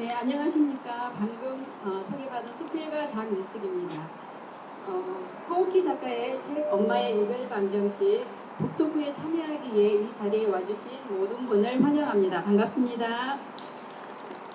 네, 안녕하십니까. 방금 소개받은 수필가 장민숙입니다. 허옥희 작가의 책 엄마의 이별 방정식 북토크에 참여하기 위해 이 자리에 와주신 모든 분을 환영합니다. 반갑습니다.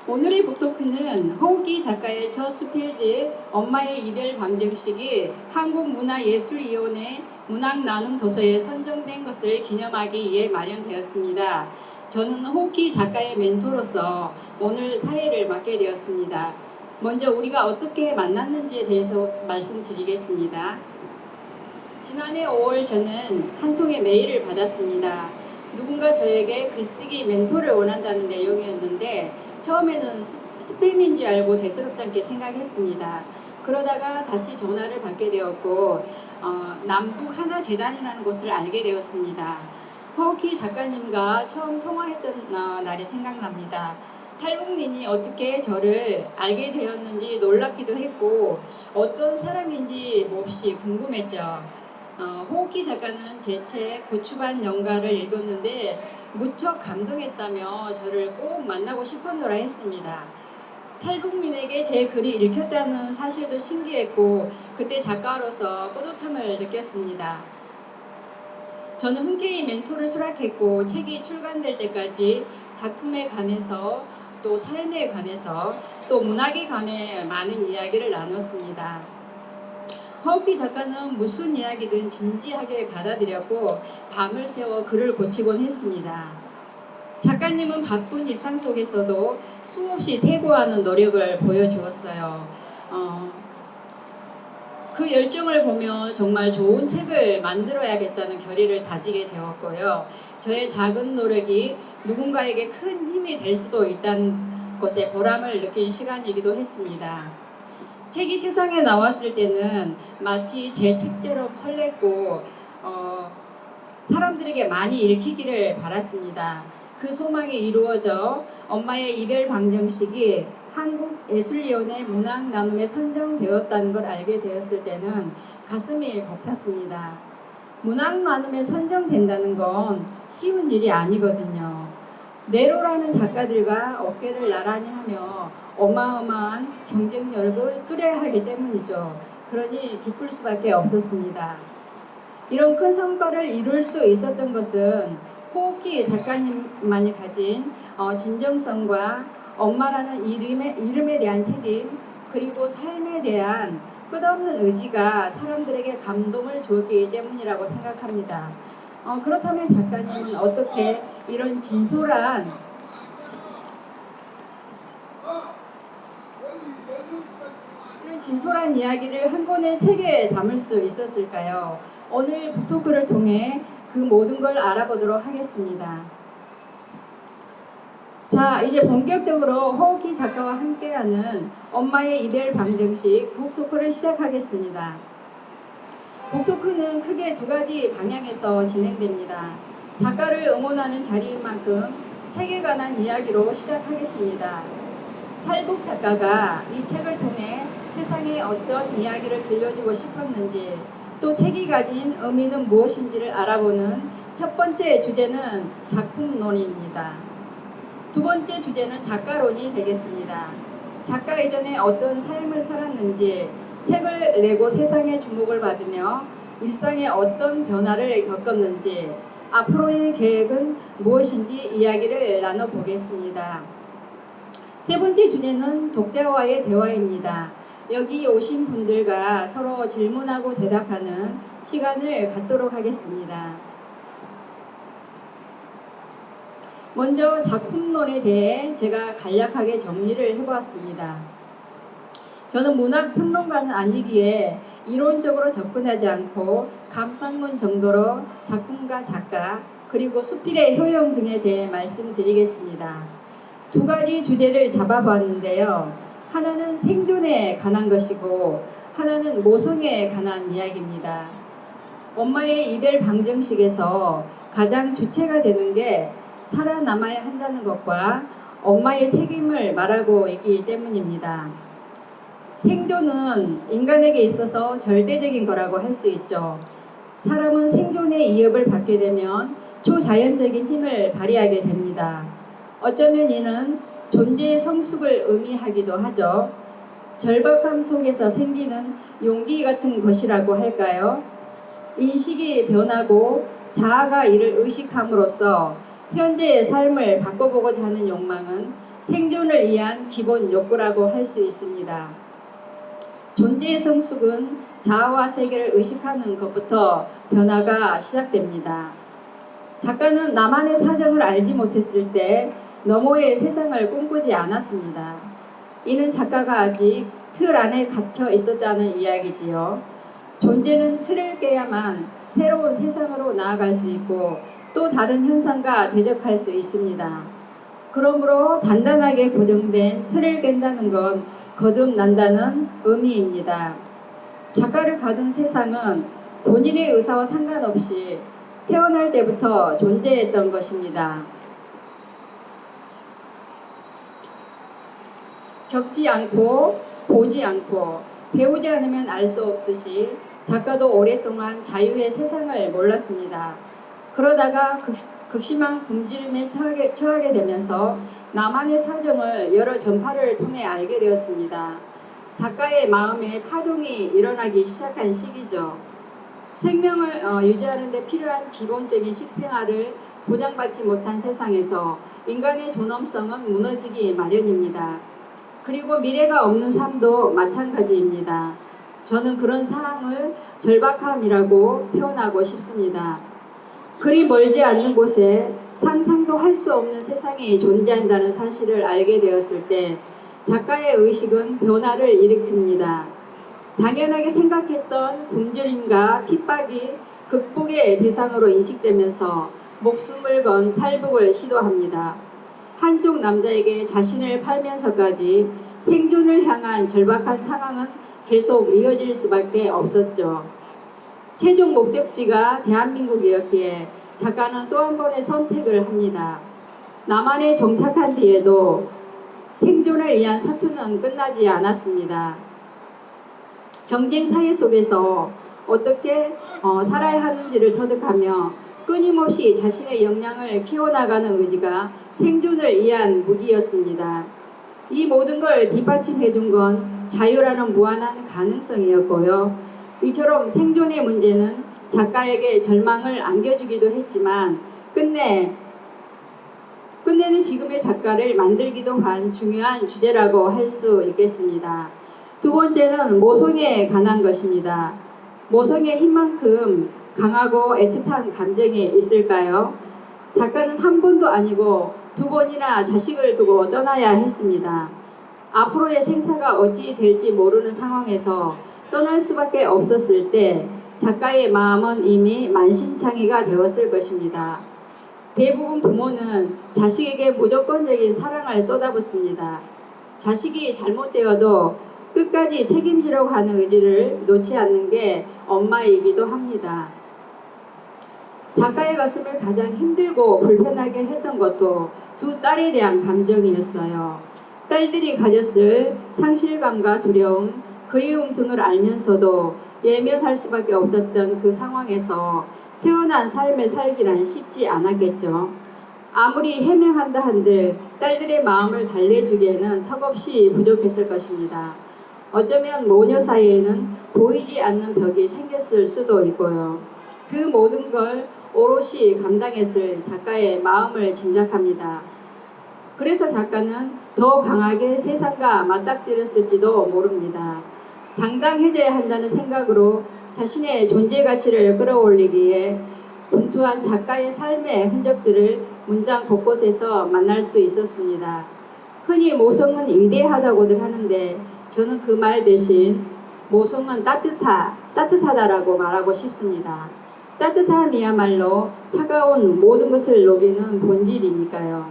오늘의 북토크는 허옥희 작가의 첫 수필집 엄마의 이별 방정식이 한국문화예술위원회 문학나눔도서에 선정된 것을 기념하기 위해 마련되었습니다. 저는 허옥희 작가의 멘토로서 오늘 사회를 맡게 되었습니다. 먼저 우리가 어떻게 만났는지에 대해서 말씀드리겠습니다. 지난해 5월 저는 한 통의 메일을 받았습니다. 누군가 저에게 글쓰기 멘토를 원한다는 내용이었는데 처음에는 스팸인 줄 알고 대수롭지 않게 생각했습니다. 그러다가 다시 전화를 받게 되었고 남북 하나재단이라는 곳을 알게 되었습니다. 허옥희 작가님과 처음 통화했던 날이 생각납니다. 탈북민이 어떻게 저를 알게 되었는지 놀랍기도 했고 어떤 사람인지 몹시 궁금했죠. 허옥희 작가는 제 책 고추반 연가를 읽었는데 무척 감동했다며 저를 꼭 만나고 싶었노라 했습니다. 탈북민에게 제 글이 읽혔다는 사실도 신기했고 그때 작가로서 뿌듯함을 느꼈습니다. 저는 흔쾌히 멘토를 수락했고 책이 출간될 때까지 작품에 관해서 또 삶에 관해서 또 문학에 관해 많은 이야기를 나눴습니다. 허옥희 작가는 무슨 이야기든 진지하게 받아들였고 밤을 새워 글을 고치곤 했습니다. 작가님은 바쁜 일상 속에서도 수없이 퇴고하는 노력을 보여주었어요. 그 열정을 보며 정말 좋은 책을 만들어야겠다는 결의를 다지게 되었고요. 저의 작은 노력이 누군가에게 큰 힘이 될 수도 있다는 것에 보람을 느낀 시간이기도 했습니다. 책이 세상에 나왔을 때는 마치 제 책처럼 설렜고 사람들에게 많이 읽히기를 바랐습니다. 그 소망이 이루어져 엄마의 이별 방정식이 한국예술위원회 문학나눔에 선정되었다는 걸 알게 되었을 때는 가슴이 벅찼습니다. 문학나눔에 선정된다는 건 쉬운 일이 아니거든요. 네로라는 작가들과 어깨를 나란히 하며 어마어마한 경쟁력을 뚫어야 하기 때문이죠. 그러니 기쁠 수밖에 없었습니다. 이런 큰 성과를 이룰 수 있었던 것은 허옥희 작가님만이 가진 진정성과 엄마라는 이름에 대한 책임 그리고 삶에 대한 끝없는 의지가 사람들에게 감동을 주었기 때문이라고 생각합니다. 그렇다면 작가님은 어떻게 이런 진솔한 이야기를 한 권의 책에 담을 수 있었을까요? 오늘 북토크를 통해 그 모든 걸 알아보도록 하겠습니다. 자, 이제 본격적으로 허옥희 작가와 함께하는 엄마의 이별 방정식 북토크를 시작하겠습니다. 북토크는 크게 두 가지 방향에서 진행됩니다. 작가를 응원하는 자리인 만큼 책에 관한 이야기로 시작하겠습니다. 탈북 작가가 이 책을 통해 세상에 어떤 이야기를 들려주고 싶었는지 또 책이 가진 의미는 무엇인지를 알아보는 첫 번째 주제는 작품론입니다. 두 번째 주제는 작가론이 되겠습니다. 작가 이전에 어떤 삶을 살았는지 책을 내고 세상의 주목을 받으며 일상에 어떤 변화를 겪었는지 앞으로의 계획은 무엇인지 이야기를 나눠보겠습니다. 세 번째 주제는 독자와의 대화입니다. 여기 오신 분들과 서로 질문하고 대답하는 시간을 갖도록 하겠습니다. 먼저 작품론에 대해 제가 간략하게 정리를 해보았습니다. 저는 문학평론가는 아니기에 이론적으로 접근하지 않고 감상문 정도로 작품과 작가 그리고 수필의 효용 등에 대해 말씀드리겠습니다. 두 가지 주제를 잡아보았는데요. 하나는 생존에 관한 것이고 하나는 모성에 관한 이야기입니다. 엄마의 이별 방정식에서 가장 주체가 되는 게 살아남아야 한다는 것과 엄마의 책임을 말하고 있기 때문입니다. 생존은 인간에게 있어서 절대적인 거라고 할 수 있죠. 사람은 생존의 위협을 받게 되면 초자연적인 힘을 발휘하게 됩니다. 어쩌면 이는 존재의 성숙을 의미하기도 하죠. 절박함 속에서 생기는 용기 같은 것이라고 할까요? 인식이 변하고 자아가 이를 의식함으로써 현재의 삶을 바꿔보고자 하는 욕망은 생존을 위한 기본 욕구라고 할 수 있습니다. 존재의 성숙은 자아와 세계를 의식하는 것부터 변화가 시작됩니다. 작가는 나만의 사정을 알지 못했을 때 너머의 세상을 꿈꾸지 않았습니다. 이는 작가가 아직 틀 안에 갇혀 있었다는 이야기지요. 존재는 틀을 깨야만 새로운 세상으로 나아갈 수 있고 또 다른 현상과 대적할 수 있습니다. 그러므로 단단하게 고정된 틀을 깬다는 건 거듭난다는 의미입니다. 작가를 가둔 세상은 본인의 의사와 상관없이 태어날 때부터 존재했던 것입니다. 겪지 않고 보지 않고 배우지 않으면 알 수 없듯이 작가도 오랫동안 자유의 세상을 몰랐습니다. 그러다가 극심한 굶주림에 처하게 되면서 나만의 사정을 여러 전파를 통해 알게 되었습니다. 작가의 마음에 파동이 일어나기 시작한 시기죠. 생명을 유지하는 데 필요한 기본적인 식생활을 보장받지 못한 세상에서 인간의 존엄성은 무너지기 마련입니다. 그리고 미래가 없는 삶도 마찬가지입니다. 저는 그런 상황을 절박함이라고 표현하고 싶습니다. 그리 멀지 않는 곳에 상상도 할 수 없는 세상이 존재한다는 사실을 알게 되었을 때 작가의 의식은 변화를 일으킵니다. 당연하게 생각했던 굶주림과 핍박이 극복의 대상으로 인식되면서 목숨을 건 탈북을 시도합니다. 한쪽 남자에게 자신을 팔면서까지 생존을 향한 절박한 상황은 계속 이어질 수밖에 없었죠. 최종 목적지가 대한민국이었기에 작가는 또 한 번의 선택을 합니다. 남한에 정착한 뒤에도 생존을 위한 사투는 끝나지 않았습니다. 경쟁 사회 속에서 어떻게 살아야 하는지를 터득하며 끊임없이 자신의 역량을 키워나가는 의지가 생존을 위한 무기였습니다. 이 모든 걸 뒷받침해 준 건 자유라는 무한한 가능성이었고요. 이처럼 생존의 문제는 작가에게 절망을 안겨주기도 했지만 끝내는 지금의 작가를 만들기도 한 중요한 주제라고 할 수 있겠습니다. 두 번째는 모성에 관한 것입니다. 모성의 힘만큼 강하고 애틋한 감정이 있을까요? 작가는 한 번도 아니고 두 번이나 자식을 두고 떠나야 했습니다. 앞으로의 생사가 어찌 될지 모르는 상황에서 떠날 수밖에 없었을 때 작가의 마음은 이미 만신창이가 되었을 것입니다. 대부분 부모는 자식에게 무조건적인 사랑을 쏟아붓습니다. 자식이 잘못되어도 끝까지 책임지려고 하는 의지를 놓지 않는 게 엄마이기도 합니다. 작가의 가슴을 가장 힘들고 불편하게 했던 것도 두 딸에 대한 감정이었어요. 딸들이 가졌을 상실감과 두려움, 그리움 등을 알면서도 예면할 수밖에 없었던 그 상황에서 태어난 삶을 살기란 쉽지 않았겠죠. 아무리 해명한다 한들 딸들의 마음을 달래주기에는 턱없이 부족했을 것입니다. 어쩌면 모녀 사이에는 보이지 않는 벽이 생겼을 수도 있고요. 그 모든 걸 오롯이 감당했을 작가의 마음을 짐작합니다. 그래서 작가는 더 강하게 세상과 맞닥뜨렸을지도 모릅니다. 당당해져야 한다는 생각으로 자신의 존재 가치를 끌어올리기에 분투한 작가의 삶의 흔적들을 문장 곳곳에서 만날 수 있었습니다. 흔히 모성은 위대하다고들 하는데 저는 그 말 대신 모성은 따뜻하다라고 말하고 싶습니다. 따뜻함이야말로 차가운 모든 것을 녹이는 본질이니까요.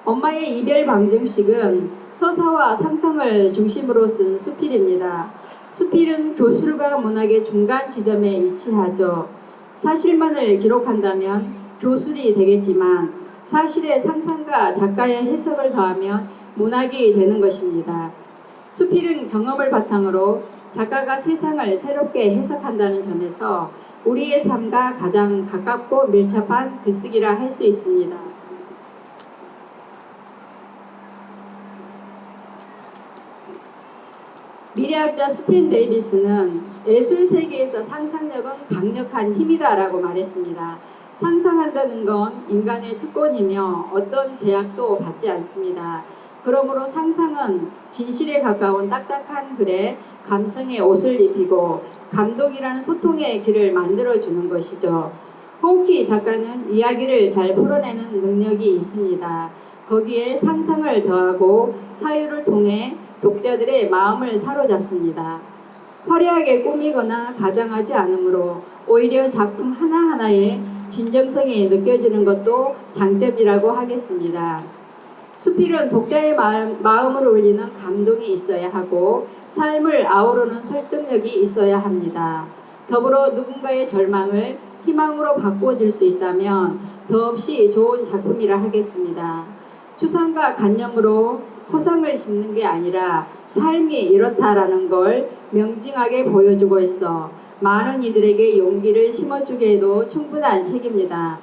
엄마의 이별 방정식은 서사와 상상을 중심으로 쓴 수필입니다. 수필은 교술과 문학의 중간 지점에 위치하죠. 사실만을 기록한다면 교술이 되겠지만 사실의 상상과 작가의 해석을 더하면 문학이 되는 것입니다. 수필은 경험을 바탕으로 작가가 세상을 새롭게 해석한다는 점에서 우리의 삶과 가장 가깝고 밀접한 글쓰기라 할 수 있습니다. 미래학자 스틴 데이비스는 예술 세계에서 상상력은 강력한 힘이다라고 말했습니다. 상상한다는 건 인간의 특권이며 어떤 제약도 받지 않습니다. 그러므로 상상은 진실에 가까운 딱딱한 글에 감성의 옷을 입히고 감동이라는 소통의 길을 만들어주는 것이죠. 호우키 작가는 이야기를 잘 풀어내는 능력이 있습니다. 거기에 상상을 더하고 사유를 통해 독자들의 마음을 사로잡습니다. 화려하게 꾸미거나 가장하지 않으므로 오히려 작품 하나하나에 진정성이 느껴지는 것도 장점이라고 하겠습니다. 수필은 독자의 마음을 울리는 감동이 있어야 하고 삶을 아우르는 설득력이 있어야 합니다. 더불어 누군가의 절망을 희망으로 바꿔줄 수 있다면 더없이 좋은 작품이라 하겠습니다. 추상과 관념으로 허상을 심는 게 아니라 삶이 이렇다라는 걸 명징하게 보여주고 있어 많은 이들에게 용기를 심어주기에도 충분한 책입니다.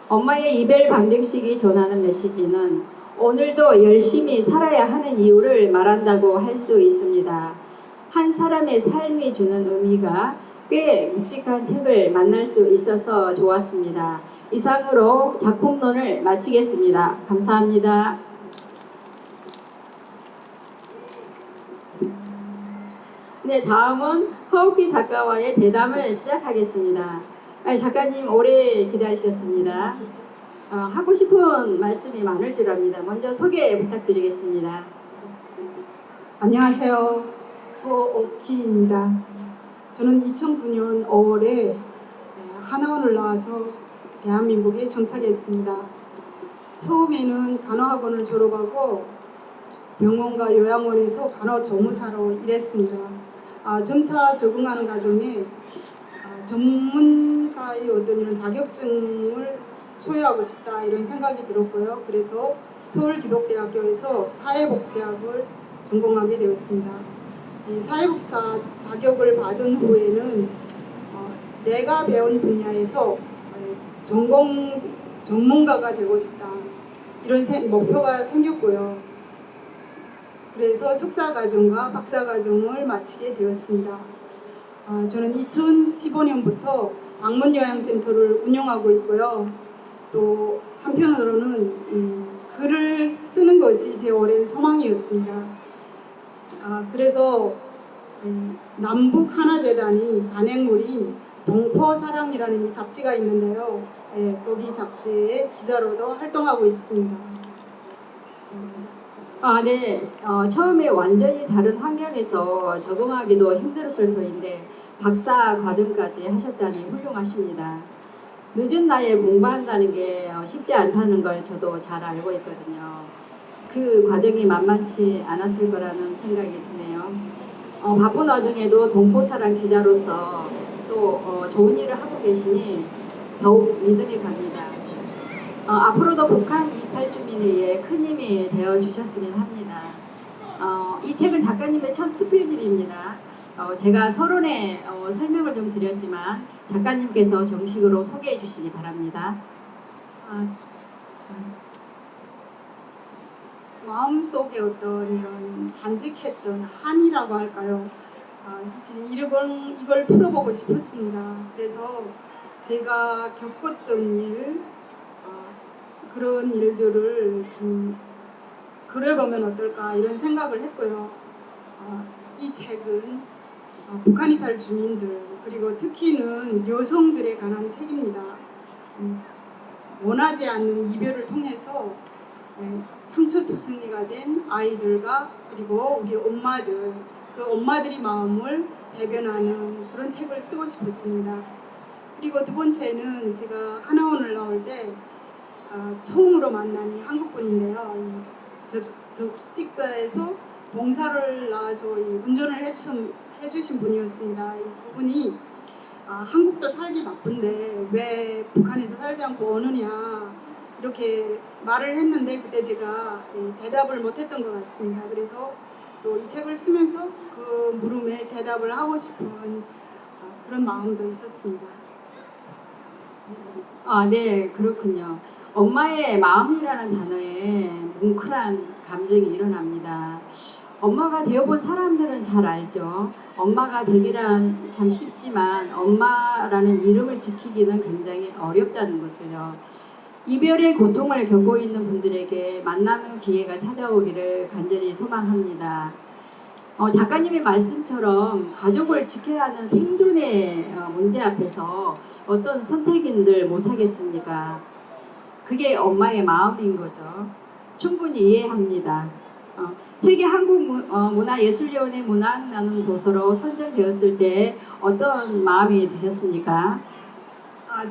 엄마의 이별 방정식이 전하는 메시지는 오늘도 열심히 살아야 하는 이유를 말한다고 할 수 있습니다. 한 사람의 삶이 주는 의미가 꽤 묵직한 책을 만날 수 있어서 좋았습니다. 이상으로 작품론을 마치겠습니다. 감사합니다. 네, 다음은 허욱기 작가와의 대담을 시작하겠습니다. 작가님 오래 기다리셨습니다. 하고 싶은 말씀이 많을 줄 압니다. 먼저 소개 부탁드리겠습니다. 안녕하세요. 허옥희입니다. 저는 2009년 5월에 하나원을 나와서 대한민국에 정착했습니다. 처음에는 간호학원을 졸업하고 병원과 요양원에서 간호조무사로 일했습니다. 점차 적응하는 과정에 전문가의 어떤 이런 자격증을 소유하고 싶다 이런 생각이 들었고요. 그래서 서울기독대학교에서 사회복지학을 전공하게 되었습니다. 이 사회복지사 자격을 받은 후에는 내가 배운 분야에서 전문가가 되고 싶다 이런 목표가 생겼고요. 그래서 석사과정과 박사과정을 마치게 되었습니다. 저는 2015년부터 방문요양센터를 운영하고 있고요. 또 한편으로는 글을 쓰는 것이 제 오랜 소망이었습니다. 그래서 남북 하나재단이 간행물인 동포사랑이라는 잡지가 있는데요. 거기 잡지의 기자로도 활동하고 있습니다. 네. 처음에 완전히 다른 환경에서 적응하기도 힘들었을 터인데 박사 과정까지 하셨다니 훌륭하십니다. 늦은 나이에 공부한다는 게 쉽지 않다는 걸 저도 잘 알고 있거든요. 그 과정이 만만치 않았을 거라는 생각이 드네요. 바쁜 와중에도 동포사랑 기자로서 또 좋은 일을 하고 계시니 더욱 믿음이 갑니다. 앞으로도 북한 이탈 주민을 위해 큰 힘이 되어 주셨으면 합니다. 이 책은 작가님의 첫 수필집입니다. 제가 서론에 설명을 좀 드렸지만 작가님께서 정식으로 소개해 주시기 바랍니다. 마음속에 어떤 이런 간직했던 한이라고 할까요? 사실 이걸 풀어보고 싶었습니다. 그래서 제가 겪었던 일, 그런 일들을 좀 그려보면 어떨까 이런 생각을 했고요. 이 책은 북한 이탈 주민들 그리고 특히는 여성들에 관한 책입니다. 원하지 않는 이별을 통해서 상처투성이가 된 아이들과 그리고 우리 엄마들, 그 엄마들이 마음을 대변하는 그런 책을 쓰고 싶었습니다. 그리고 두 번째는 제가 하나원을 나올 때 처음으로 만난 한국분인데요. 접식자에서 봉사를 나와서 운전을 해주신 분이었습니다. 그분이 한국도 살기 바쁜데 왜 북한에서 살지 않고 오느냐 이렇게 말을 했는데 그때 제가 대답을 못했던 것 같습니다. 그래서 또 이 책을 쓰면서 그 물음에 대답을 하고 싶은 그런 마음도 있었습니다. 네, 그렇군요. 엄마의 마음이라는 단어에 뭉클한 감정이 일어납니다. 엄마가 되어본 사람들은 잘 알죠. 엄마가 되기란 참 쉽지만 엄마라는 이름을 지키기는 굉장히 어렵다는 것을요. 이별의 고통을 겪고 있는 분들에게 만남의 기회가 찾아오기를 간절히 소망합니다. 작가님의 말씀처럼 가족을 지켜야 하는 생존의 문제 앞에서 어떤 선택인들 못하겠습니까? 그게 엄마의 마음인 거죠. 충분히 이해합니다. 책이 한국문화예술위원회 문학나눔 도서로 선정되었을 때 어떤 마음이 드셨습니까?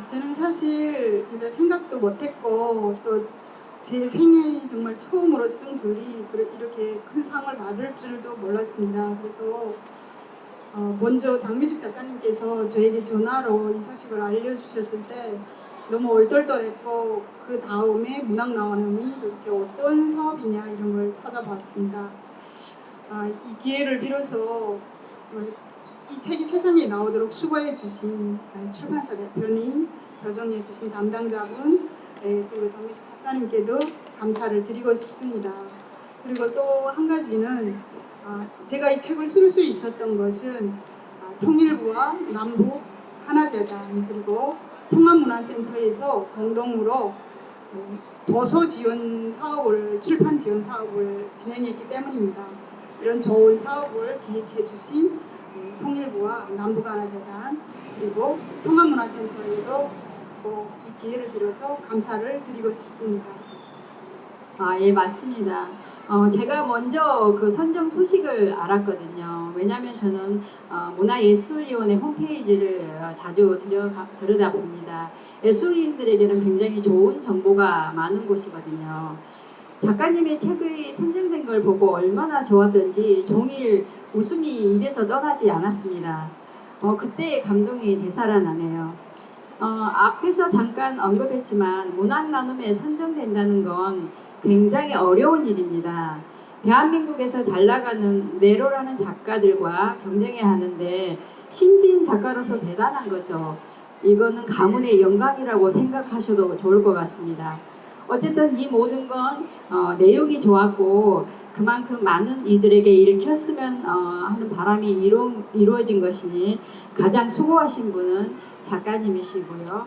저는 사실 진짜 생각도 못했고 또 제 생애 정말 처음으로 쓴 글이 이렇게 큰 상을 받을 줄도 몰랐습니다. 그래서 먼저 장미숙 작가님께서 저에게 전화로 이 소식을 알려주셨을 때 너무 얼떨떨했고 그 다음에 문학나눔이 도대체 어떤 사업이냐 이런 걸 찾아봤습니다. 이 기회를 빌어서 이 책이 세상에 나오도록 수고해 주신 출판사 대표님, 교정해 주신 담당자분, 그리고 장미숙 작가님께도 감사를 드리고 싶습니다. 그리고 또 한 가지는 제가 이 책을 쓸 수 있었던 것은 통일부와 남북 하나재단 그리고 통합문화센터에서 공동으로 도서 지원 사업을 출판 지원 사업을 진행했기 때문입니다. 이런 좋은 사업을 기획해 주신 통일부와 남북하나재단 그리고 통합문화센터에도 꼭 이 기회를 빌어서 감사를 드리고 싶습니다. 예, 맞습니다. 제가 먼저 그 선정 소식을 알았거든요. 왜냐하면 저는 문화예술위원회 홈페이지를 자주 들여다봅니다. 예술인들에게는 굉장히 좋은 정보가 많은 곳이거든요. 작가님의 책이 선정된 걸 보고 얼마나 좋았던지 종일 웃음이 입에서 떠나지 않았습니다. 그때의 감동이 되살아나네요. 앞에서 잠깐 언급했지만 문학나눔에 선정된다는 건 굉장히 어려운 일입니다. 대한민국에서 잘 나가는 네로라는 작가들과 경쟁해야 하는데 신지인 작가로서 대단한 거죠. 이거는 가문의 영광이라고 생각하셔도 좋을 것 같습니다. 어쨌든 이 모든 건 내용이 좋았고 그만큼 많은 이들에게 읽혔으면 하는 바람이 이루어진 것이니 가장 수고하신 분은 작가님이시고요.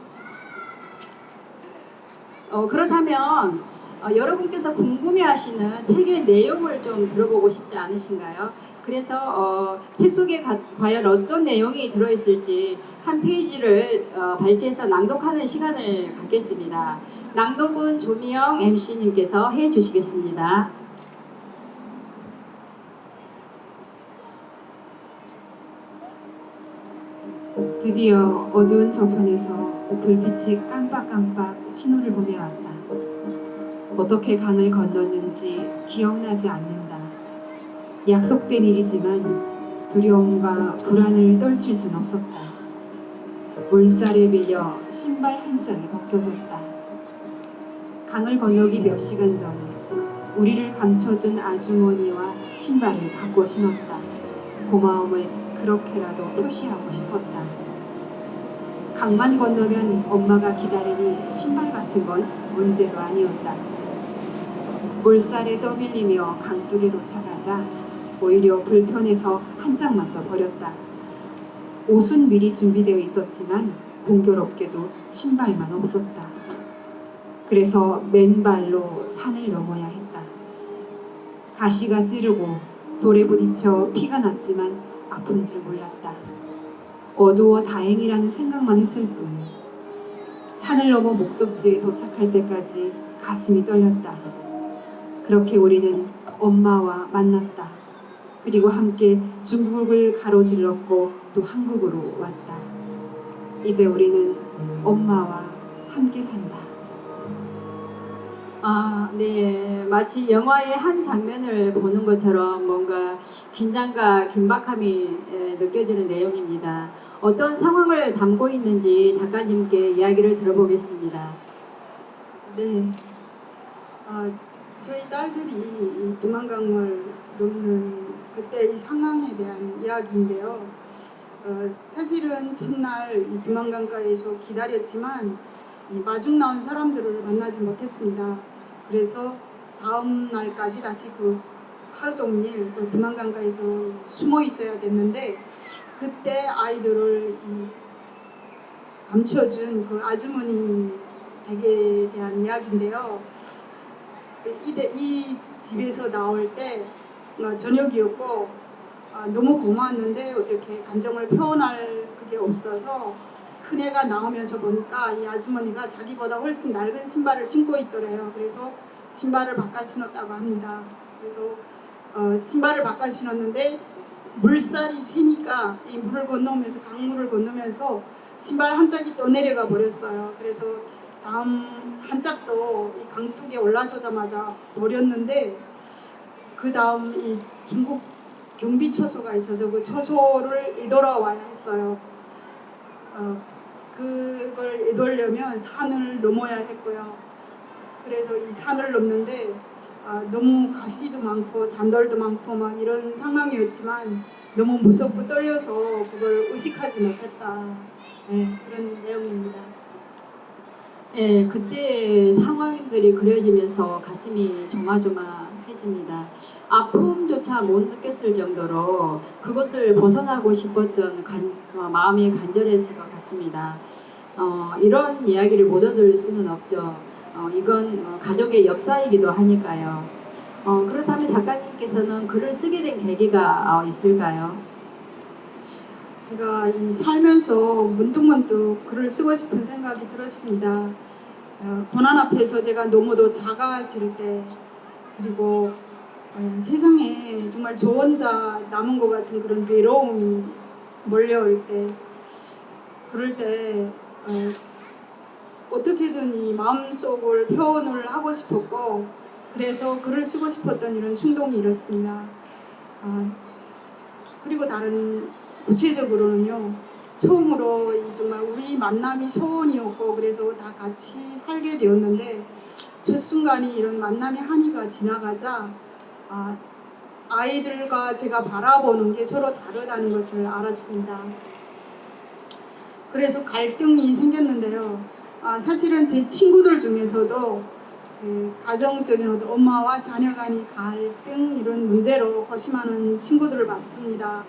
그렇다면 여러분께서 궁금해하시는 책의 내용을 좀 들어보고 싶지 않으신가요? 그래서 책 속에 과연 어떤 내용이 들어있을지 한 페이지를 발췌해서 낭독하는 시간을 갖겠습니다. 낭독은 조미영 MC님께서 해주시겠습니다. 드디어 어두운 저편에서 불빛이 깜빡깜빡 신호를 보내왔다. 어떻게 강을 건넜는지 기억나지 않는다. 약속된 일이지만 두려움과 불안을 떨칠 순 없었다. 물살에 밀려 신발 한 짝이 벗겨졌다. 강을 건너기 몇 시간 전에 우리를 감춰준 아주머니와 신발을 바꿔 신었다. 고마움을 그렇게라도 표시하고 싶었다. 강만 건너면 엄마가 기다리니 신발 같은 건 문제도 아니었다. 물살에 떠밀리며 강둑에 도착하자 오히려 불편해서 한 짝마저 버렸다. 옷은 미리 준비되어 있었지만 공교롭게도 신발만 없었다. 그래서 맨발로 산을 넘어야 했다. 가시가 찌르고 돌에 부딪혀 피가 났지만 아픈 줄 몰랐다. 어두워 다행이라는 생각만 했을 뿐. 산을 넘어 목적지에 도착할 때까지 가슴이 떨렸다. 그렇게 우리는 엄마와 만났다. 그리고 함께 중국을 가로질렀고 또 한국으로 왔다. 이제 우리는 엄마와 함께 산다. 네. 마치 영화의 한 장면을 보는 것처럼 뭔가 긴장과 긴박함이 느껴지는 내용입니다. 어떤 상황을 담고 있는지 작가님께 이야기를 들어보겠습니다. 네, 저희 딸들이 이 두만강을 넘는 그때 이 상황에 대한 이야기인데요. 사실은 첫날 이 두만강가에서 기다렸지만 이 마중 나온 사람들을 만나지 못했습니다. 그래서 다음 날까지 다시 그 하루 종일 그 두만강가에서 숨어 있어야 됐는데 그때 아이들을 감춰준 그 아주머니 댁에 대한 이야기인데요. 이 집에서 나올 때 저녁이었고 너무 고마웠는데 어떻게 감정을 표현할 그게 없어서 큰애가 나오면서 보니까 이 아주머니가 자기보다 훨씬 낡은 신발을 신고 있더래요. 그래서 신발을 바꿔 신었다고 합니다. 그래서 신발을 바꿔 신었는데 물살이 세니까 이 물을 건너면서 강물을 건너면서 신발 한 짝이 떠내려가 버렸어요. 그래서 다음 한 짝도 이 강둑에 올라서자마자 버렸는데 그 다음 이 중국 경비 처소가 있어서 그 처소를 되돌아와야 했어요. 그걸 되돌려면 산을 넘어야 했고요. 그래서 이 산을 넘는데 너무 가시도 많고 잔돌도 많고 막 이런 상황이었지만 너무 무섭고 떨려서 그걸 의식하지 못했다. 네, 그런 내용입니다. 예, 그때 상황들이 그려지면서 가슴이 조마조마해집니다. 아픔조차 못 느꼈을 정도로 그것을 벗어나고 싶었던 마음이 간절했을 것 같습니다. 이런 이야기를 못 얻을 수는 없죠. 이건 가족의 역사이기도 하니까요. 그렇다면 작가님께서는 글을 쓰게 된 계기가 있을까요? 제가 살면서 문득문득 글을 쓰고 싶은 생각이 들었습니다. 고난 앞에서 제가 너무도 작아질 때 그리고 세상에 정말 저 혼자 남은 것 같은 그런 외로움이 몰려올 때 그럴 때 어떻게든 이 마음속을 표현을 하고 싶었고 그래서 글을 쓰고 싶었던 이런 충동이 일었습니다. 그리고 다른 구체적으로는요. 처음으로 정말 우리 만남이 소원이었고 그래서 다 같이 살게 되었는데 첫 순간이 이런 만남의 한이가 지나가자 아이들과 제가 바라보는 게 서로 다르다는 것을 알았습니다. 그래서 갈등이 생겼는데요. 사실은 제 친구들 중에서도 가정적인 엄마와 자녀 간의 갈등 이런 문제로 고심하는 친구들을 봤습니다.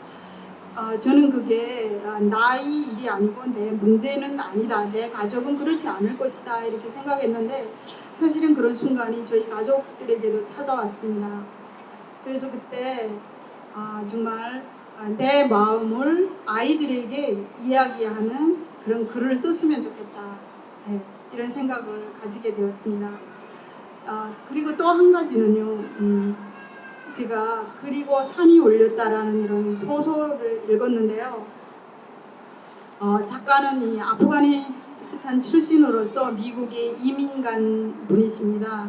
저는 그게 나의 일이 아니고 내 문제는 아니다. 내 가족은 그렇지 않을 것이다. 이렇게 생각했는데 사실은 그런 순간이 저희 가족들에게도 찾아왔습니다. 그래서 그때 정말 내 마음을 아이들에게 이야기하는 그런 글을 썼으면 좋겠다. 네, 이런 생각을 가지게 되었습니다. 그리고 또 한 가지는요. 제가 그리고 산이 올렸다라는 이런 소설을 읽었는데요. 작가는 이 아프가니스탄 출신으로서 미국에 이민 간 분이십니다.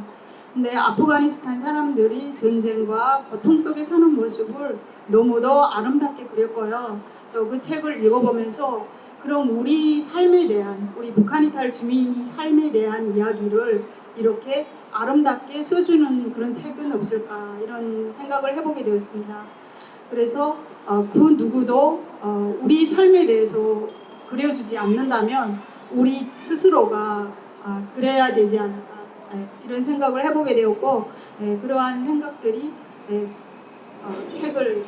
근데 아프가니스탄 사람들이 전쟁과 고통 속에 사는 모습을 너무도 아름답게 그렸고요. 또 그 책을 읽어보면서 그럼 우리 삶에 대한 우리 북한이 살 주민이 삶에 대한 이야기를 이렇게 아름답게 써주는 그런 책은 없을까 이런 생각을 해보게 되었습니다. 그래서 그 누구도 우리 삶에 대해서 그려주지 않는다면 우리 스스로가 그래야 되지 않을까 이런 생각을 해보게 되었고 그러한 생각들이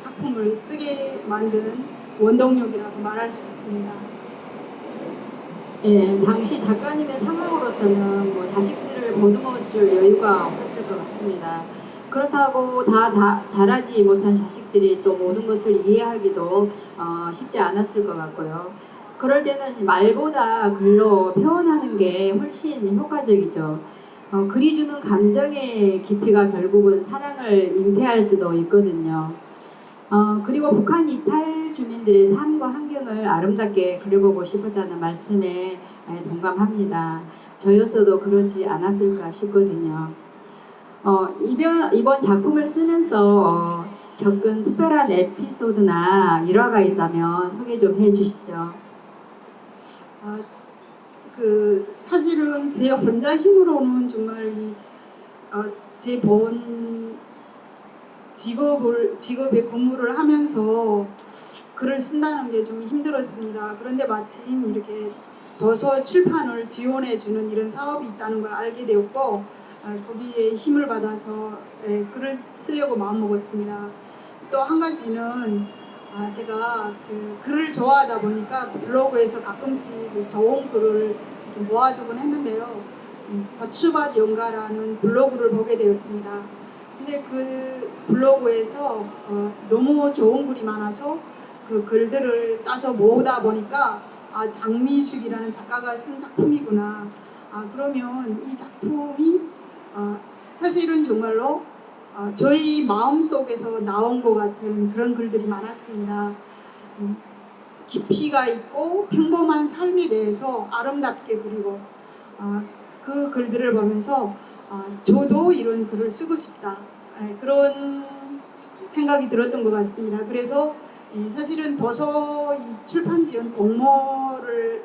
작품을 쓰게 만든 원동력이라고 말할 수 있습니다. 예, 당시 작가님의 상황으로서는 뭐 자식들을 보듬어줄 여유가 없었을 것 같습니다. 그렇다고 다 자라지 못한 자식들이 또 모든 것을 이해하기도 쉽지 않았을 것 같고요. 그럴 때는 말보다 글로 표현하는 게 훨씬 효과적이죠. 글이 주는 감정의 깊이가 결국은 사랑을 잉태할 수도 있거든요. 그리고 북한 이탈 주민들의 삶과 환경을 아름답게 그려보고 싶었다는 말씀에 동감합니다. 저였어도 그러지 않았을까 싶거든요. 이번 작품을 쓰면서 겪은 특별한 에피소드나 일화가 있다면 소개 좀 해주시죠. 사실은 제 혼자 힘으로는 정말 제 직업에 근무를 하면서 글을 쓴다는 게 좀 힘들었습니다. 그런데 마침 이렇게 도서 출판을 지원해주는 이런 사업이 있다는 걸 알게 되었고 거기에 힘을 받아서 글을 쓰려고 마음먹었습니다. 또 한 가지는 제가 그 글을 좋아하다 보니까 블로그에서 가끔씩 좋은 글을 이렇게 모아두곤 했는데요. 거추밭 연가라는 블로그를 보게 되었습니다. 근데 그 블로그에서 너무 좋은 글이 많아서 그 글들을 따서 모으다 보니까 장미숙이라는 작가가 쓴 작품이구나. 그러면 이 작품이 사실은 정말로 저희 마음속에서 나온 것 같은 그런 글들이 많았습니다. 깊이가 있고 평범한 삶에 대해서 아름답게 그리고 그 글들을 보면서 저도 이런 글을 쓰고 싶다. 그런 생각이 들었던 것 같습니다. 그래서 사실은 도서 이 출판지원 공모를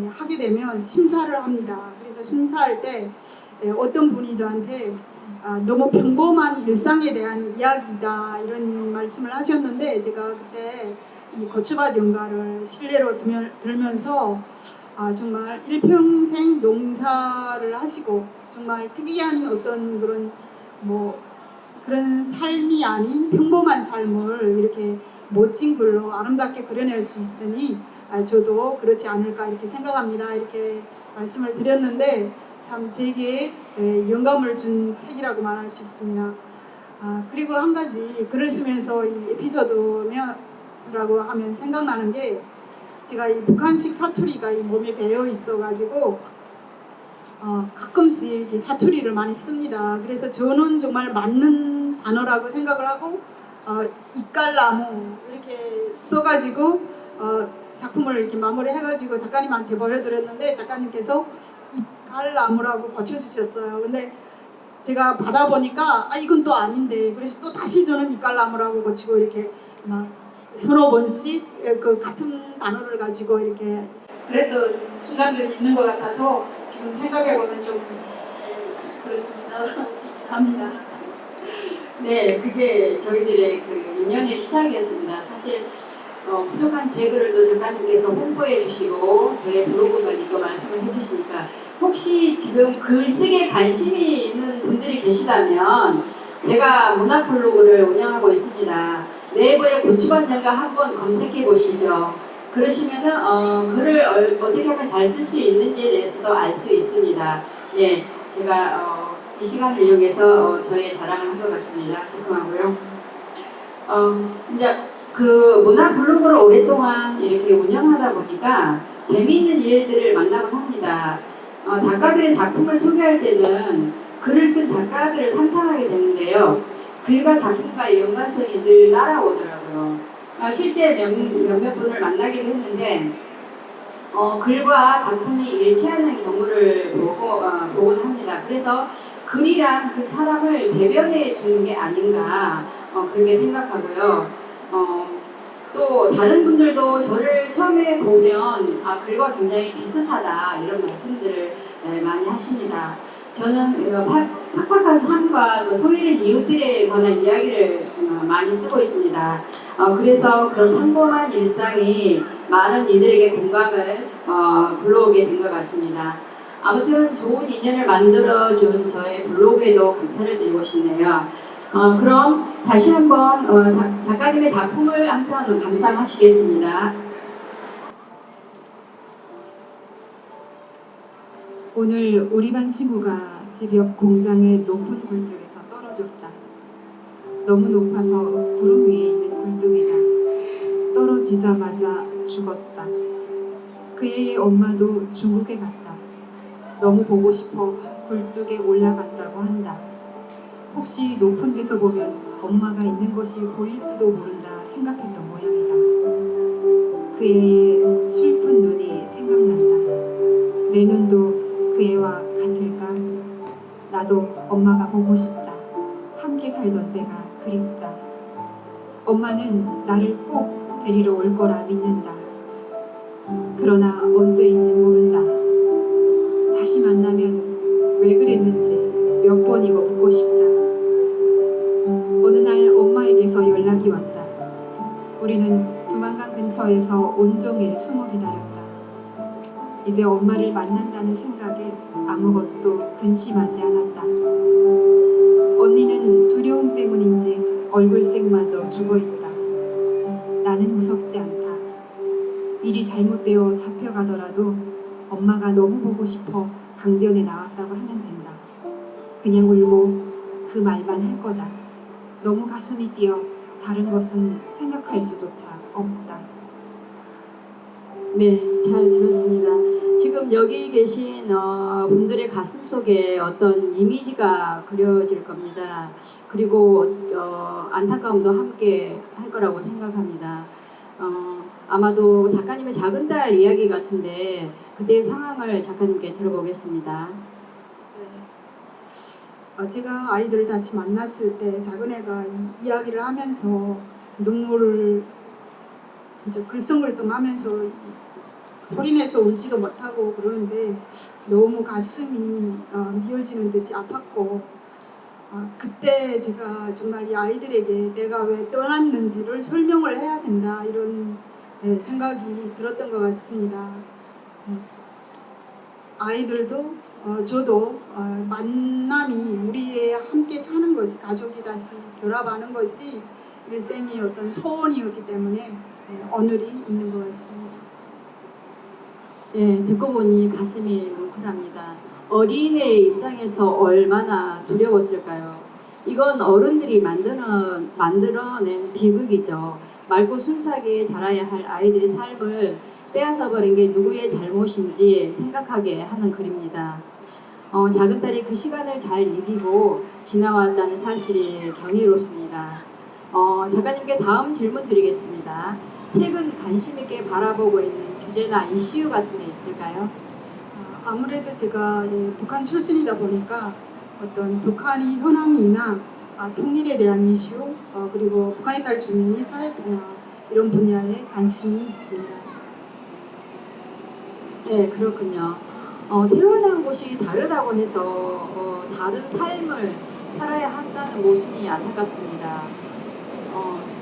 하게 되면 심사를 합니다. 그래서 심사할 때 어떤 분이 저한테 너무 평범한 일상에 대한 이야기다 이런 말씀을 하셨는데, 제가 그때 이 거추밭 연가를 실내로 들면서 정말 일평생 농사를 하시고 정말 특이한 어떤 그런 삶이 아닌 평범한 삶을 이렇게 멋진 글로 아름답게 그려낼 수 있으니 저도 그렇지 않을까 이렇게 생각합니다. 이렇게 말씀을 드렸는데 참 제게 영감을 준 책이라고 말할 수 있습니다. 그리고 한 가지 글을 쓰면서 이 에피소드라고 하면 생각나는 게, 제가 이 북한식 사투리가 이 몸에 배어 있어가지고 가끔씩 이 사투리를 많이 씁니다. 그래서 저는 정말 맞는 단어라고 생각을 하고 이깔나무 이렇게 써가지고 작품을 이렇게 마무리해가지고 작가님한테 보여드렸는데 작가님께서 이깔나무라고 고쳐주셨어요. 근데 제가 받아보니까 이건 또 아닌데, 그래서 또 다시 저는 이깔나무라고 고치고 이렇게 막 서너 번씩 그 같은 단어를 가지고 이렇게 그랬던 순간들이 있는 것 같아서 지금 생각해보면 좀 그렇습니다. 합니다. 네, 그게 저희들의 그 인연의 시작이었습니다. 사실 부족한 제 글을 또 작가님께서 홍보해 주시고 저의 블로그까지 또 말씀을 해 주시니까, 혹시 지금 글쓰기에 관심이 있는 분들이 계시다면 제가 문학 블로그를 운영하고 있습니다. 네이버에 고추밭 연가 한번 검색해 보시죠. 그러시면은 글을 어떻게 하면 잘 쓸 수 있는지에 대해서도 알 수 있습니다. 예, 제가 이 시간을 이용해서 저의 자랑을 한 것 같습니다. 죄송하고요. 이제 그 문학 블로그를 오랫동안 이렇게 운영하다 보니까 재미있는 일들을 만나곤 합니다. 작가들의 작품을 소개할 때는 글을 쓴 작가들을 상상하게 되는데요. 글과 작품과의 연관성이 늘 따라오더라고요. 실제 몇몇 분을 만나기도 했는데 글과 작품이 일치하는 경우를 보곤 합니다. 그래서 글이란 그 사람을 대변해 주는 게 아닌가 그렇게 생각하고요. 또 다른 분들도 저를 처음에 보면 글과 굉장히 비슷하다 이런 말씀들을 많이 하십니다. 저는 팍팍한 삶과 그 소외된 이웃들에 관한 이야기를 많이 쓰고 있습니다. 그래서 그런 평범한 일상이 많은 이들에게 공감을 불러오게 된 것 같습니다. 아무튼 좋은 인연을 만들어준 저의 블로그에도 감사를 드리고 싶네요. 그럼 다시 한번 작가님의 작품을 한편 감상하시겠습니다. 오늘 우리 반 친구가 집 옆 공장의 높은 굴뚝에서 떨어졌다. 너무 높아서 구름 위에 있는 굴뚝이다. 떨어지자마자 죽었다. 그 애의 엄마도 중국에 갔다. 너무 보고 싶어 굴뚝에 올라갔다고 한다. 혹시 높은 데서 보면 엄마가 있는 것이 보일지도 모른다 생각했던 모양이다. 그 애의 슬픈 눈이 생각난다. 내 눈도 그 애와 같을까? 나도 엄마가 보고 싶다. 함께 살던 때가 그립다. 엄마는 나를 꼭 데리러 올 거라 믿는다. 그러나 언제인진 모른다. 다시 만나면 왜 그랬는지 몇 번이고 묻고 싶다. 어느 날 엄마에게서 연락이 왔다. 우리는 두만강 근처에서 온종일 숨어 기다렸다. 이제 엄마를 만난다는 생각에 아무것도 근심하지 않았다. 언니는 두려움 때문인지 얼굴색마저 죽어있다. 나는 무섭지 않다. 일이 잘못되어 잡혀가더라도 엄마가 너무 보고 싶어 강변에 나왔다고 하면 된다. 그냥 울고 그 말만 할 거다. 너무 가슴이 뛰어 다른 것은 생각할 수조차 없다. 네, 잘 들었습니다. 지금 여기 계신 분들의 가슴 속에 어떤 이미지가 그려질 겁니다. 그리고 안타까움도 함께 할 거라고 생각합니다. 아마도 작가님의 작은 딸 이야기 같은데 그때의 상황을 작가님께 들어보겠습니다. 제가 아이들을 다시 만났을 때 작은 애가 이야기를 하면서 눈물을 진짜 글썽글썽하면서 소리내서 울지도 못하고 그러는데 너무 가슴이 미어지는 듯이 아팠고 그때 제가 정말 이 아이들에게 내가 왜 떠났는지를 설명을 해야 된다 이런 생각이 들었던 것 같습니다. 아이들도 저도 만남이 우리의 함께 사는 것이 가족이 다시 결합하는 것이 일생의 어떤 소원이었기 때문에 오늘이 있는 것 같습니다. 예, 듣고 보니 가슴이 뭉클합니다. 어린애의 입장에서 얼마나 두려웠을까요? 이건 어른들이 만들어낸 비극이죠. 맑고 순수하게 자라야 할 아이들의 삶을 빼앗아버린 게 누구의 잘못인지 생각하게 하는 글입니다. 작은 딸이 그 시간을 잘 이기고 지나왔다는 사실이 경이롭습니다. 작가님께 다음 질문 드리겠습니다. 최근 관심 있게 바라보고 있는 주제나 이슈 같은 게 있을까요? 아무래도 제가 북한 출신이다 보니까 어떤 북한의 현황이나 통일에 대한 이슈 그리고 북한에 살 주민이 사회통합 이런 분야에 관심이 있습니다. 네, 그렇군요. 태어난 곳이 다르다고 해서 다른 삶을 살아야 한다는 모순이 안타깝습니다.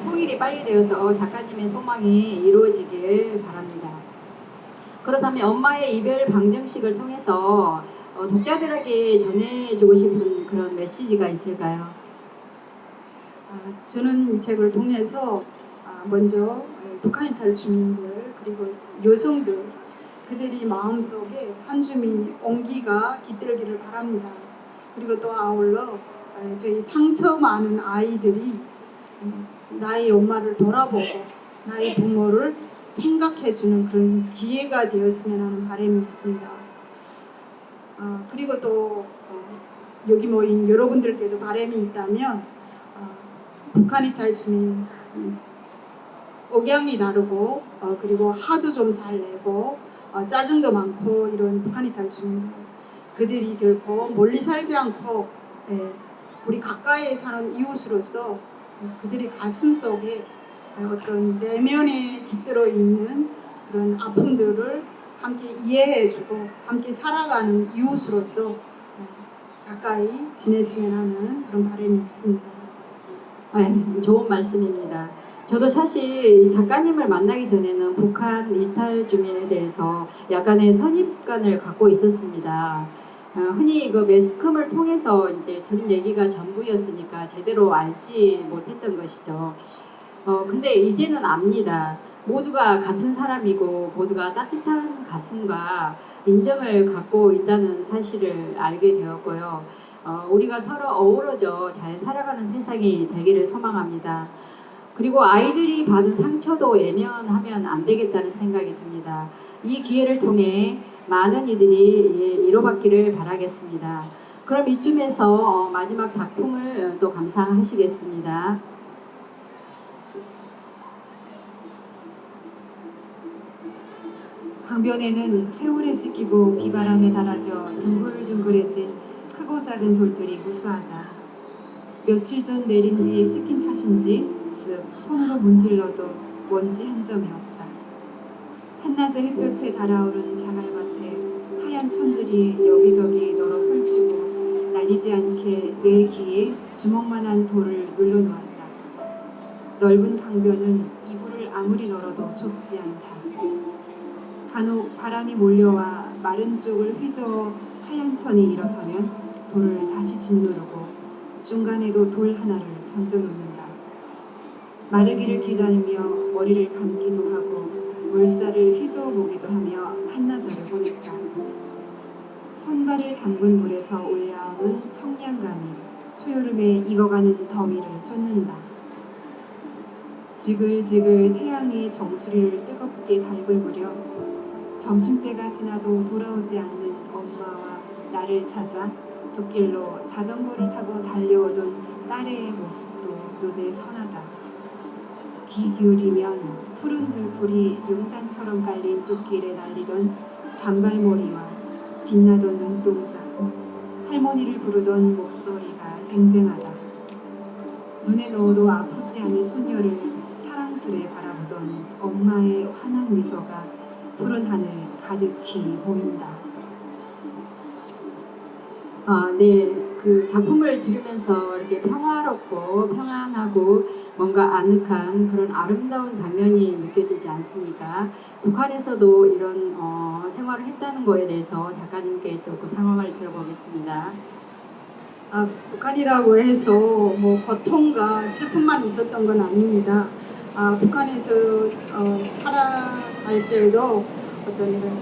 통일이 빨리 되어서 작가님의 소망이 이루어지길 바랍니다. 그렇다면 엄마의 이별 방정식을 통해서 독자들에게 전해주고 싶은 그런 메시지가 있을까요? 저는 이 책을 통해서 먼저 북한에 살 주민들 그리고 여성들 그들이 마음속에 한 줌의 온기가 깃들기를 바랍니다. 그리고 또 아울러 저희 상처 많은 아이들이 나의 엄마를 돌아보고 나의 부모를 생각해주는 그런 기회가 되었으면 하는 바람이 있습니다. 그리고 또 여기 모인 여러분들께도 바람이 있다면 북한이 탈주민 억양이 다르고 그리고 화도 좀 잘 내고 짜증도 많고 이런 북한이 탈주민들 그들이 결코 멀리 살지 않고 우리 가까이에 사는 이웃으로서 그들이 가슴 속에 어떤 내면에 깃들어 있는 그런 아픔들을 함께 이해해주고 함께 살아가는 이웃으로서 가까이 지냈으면 하는 그런 바람이 있습니다. 네, 좋은 말씀입니다. 저도 사실 작가님을 만나기 전에는 북한 이탈 주민에 대해서 약간의 선입관을 갖고 있었습니다. 흔히 그 매스컴을 통해서 이제 들은 얘기가 전부였으니까 제대로 알지 못했던 것이죠. 근데 이제는 압니다. 모두가 같은 사람이고 모두가 따뜻한 가슴과 인정을 갖고 있다는 사실을 알게 되었고요. 우리가 서로 어우러져 잘 살아가는 세상이 되기를 소망합니다. 그리고 아이들이 받은 상처도 외면하면 안 되겠다는 생각이 듭니다. 이 기회를 통해 많은 이들이 위로받기를 바라겠습니다. 그럼 이쯤에서 마지막 작품을 또 감상하시겠습니다. 강변에는 세월에 씻기고 비바람에 달아져 둥글둥글해진 크고 작은 돌들이 무수하다. 며칠 전 내린 위에 씻긴 탓인지 쓱 손으로 문질러도 먼지 한 점이 없다. 한낮의 햇볕에 달아오른 장알밭에 하얀 천들이 여기저기 널어 펼치고 날리지 않게 내 귀에 주먹만한 돌을 눌러놓았다. 넓은 강변은 이불을 아무리 널어도 좁지 않다. 간혹 바람이 몰려와 마른 쪽을 휘저어 하얀 천이 일어서면 돌을 다시 짓누르고 중간에도 돌 하나를 던져놓는다. 마르기를 기다리며 머리를 감기도 하고 물살을 휘저어 보기도 하며 한나절을 보냈다. 손발을 담근 물에서 올라오는 청량감이 초여름에 익어가는 더위를 쫓는다. 지글지글 태양이 정수리를 뜨겁게 달굴구려 점심때가 지나도 돌아오지 않는 엄마와 나를 찾아 둑길로 자전거를 타고 달려오던 딸의 모습도 눈에 선하다. 귀 기울이면 푸른 들풀이 용단처럼 깔린 뚝길에 날리던 단발머리와 빛나던 눈동자, 할머니를 부르던 목소리가 쟁쟁하다. 눈에 넣어도 아프지 않을 손녀를 사랑스레 바라보던 엄마의 환한 미소가 푸른 하늘 가득히 보인다. 네, 그 작품을 들으면서 이렇게 평화롭고 평안하고 뭔가 아늑한 그런 아름다운 장면이 느껴지지 않습니까? 북한에서도 이런 생활을 했다는 거에 대해서 작가님께 또 그 상황을 들어보겠습니다. 북한이라고 해서 뭐 고통과 슬픔만 있었던 건 아닙니다. 북한에서 살아갈 때에도 어떤 이런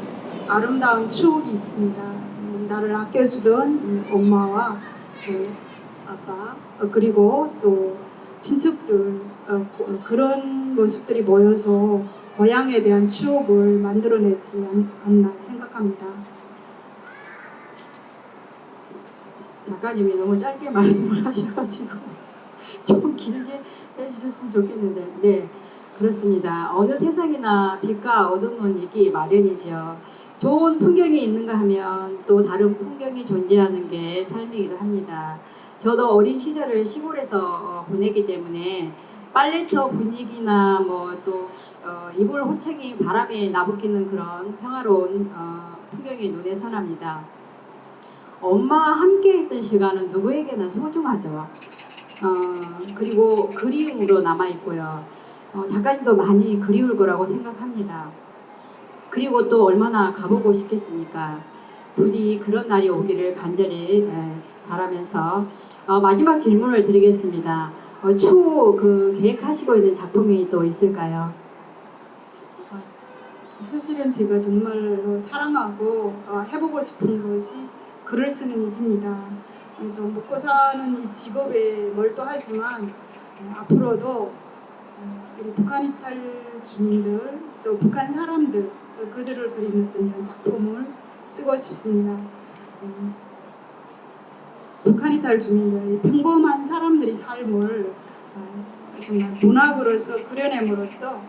아름다운 추억이 있습니다. 나를 아껴주던 엄마와 아빠 그리고 또 친척들 그런 모습들이 모여서 고향에 대한 추억을 만들어내지 않나 생각합니다. 작가님이 너무 짧게 말씀을 하셔가지고 좀 길게 해주셨으면 좋겠는데, 네, 그렇습니다. 어느 세상이나 빛과 어둠은 있기 마련이죠. 좋은 풍경이 있는가 하면 또 다른 풍경이 존재하는 게 삶이기도 합니다. 저도 어린 시절을 시골에서 보냈기 때문에 빨래터 분위기나 뭐 또 이불 호청이 바람에 나부끼는 그런 평화로운 풍경이 눈에 선합니다. 엄마와 함께 했던 시간은 누구에게나 소중하죠. 그리고 그리움으로 남아있고요. 작가님도 많이 그리울 거라고 생각합니다. 그리고 또 얼마나 가보고 싶겠습니까? 부디 그런 날이 오기를 간절히 바라면서 마지막 질문을 드리겠습니다. 추후 계획하시고 있는 작품이 또 있을까요? 사실은 제가 정말로 사랑하고 해보고 싶은 것이 글을 쓰는 일입니다. 그래서 먹고 사는 이 직업에 몰두하지만 앞으로도 우리 북한 이탈 주민들 또 북한 사람들 그들을 그리는 어떤 작품을 쓰고 싶습니다. 북한 이탈 주민들 평범한 사람들의 삶을 정말 문학으로서 그려냄으로써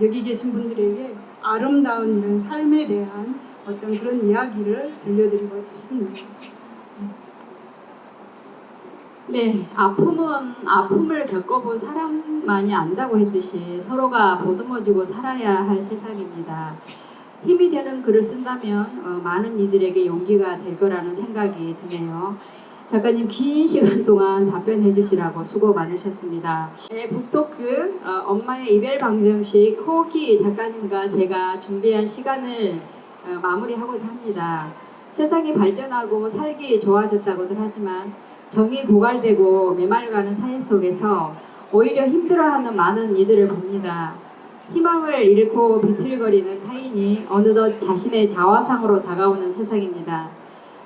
여기 계신 분들에게 아름다운 이런 삶에 대한 어떤 그런 이야기를 들려드리고 싶습니다. 네, 아픔은 아픔을 겪어본 사람만이 안다고 했듯이 서로가 보듬어주고 살아야 할 세상입니다. 힘이 되는 글을 쓴다면 많은 이들에게 용기가 될 거라는 생각이 드네요. 작가님 긴 시간 동안 답변해 주시라고 수고 많으셨습니다. 네, 북토크 엄마의 이별 방정식 호기 작가님과 제가 준비한 시간을 마무리하고자 합니다. 세상이 발전하고 살기 좋아졌다고들 하지만 정이 고갈되고 메말가는 사회 속에서 오히려 힘들어하는 많은 이들을 봅니다. 희망을 잃고 비틀거리는 타인이 어느덧 자신의 자화상으로 다가오는 세상입니다.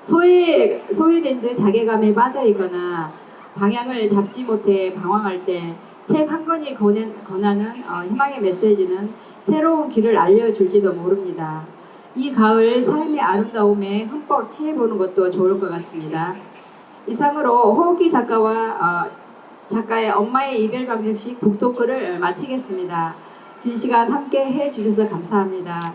소외된 듯 자괴감에 빠져있거나 방향을 잡지 못해 방황할 때 책 한 권이 권하는 희망의 메시지는 새로운 길을 알려줄지도 모릅니다. 이 가을 삶의 아름다움에 흠뻑 취해보는 것도 좋을 것 같습니다. 이상으로 호기 작가와 작가의 엄마의 이별 방정식 북토크를 마치겠습니다. 긴 시간 함께 해주셔서 감사합니다.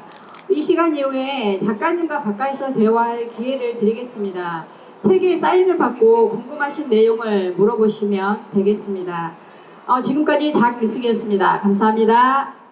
이 시간 이후에 작가님과 가까이서 대화할 기회를 드리겠습니다. 책에 사인을 받고 궁금하신 내용을 물어보시면 되겠습니다. 지금까지 장미숙이었습니다. 감사합니다.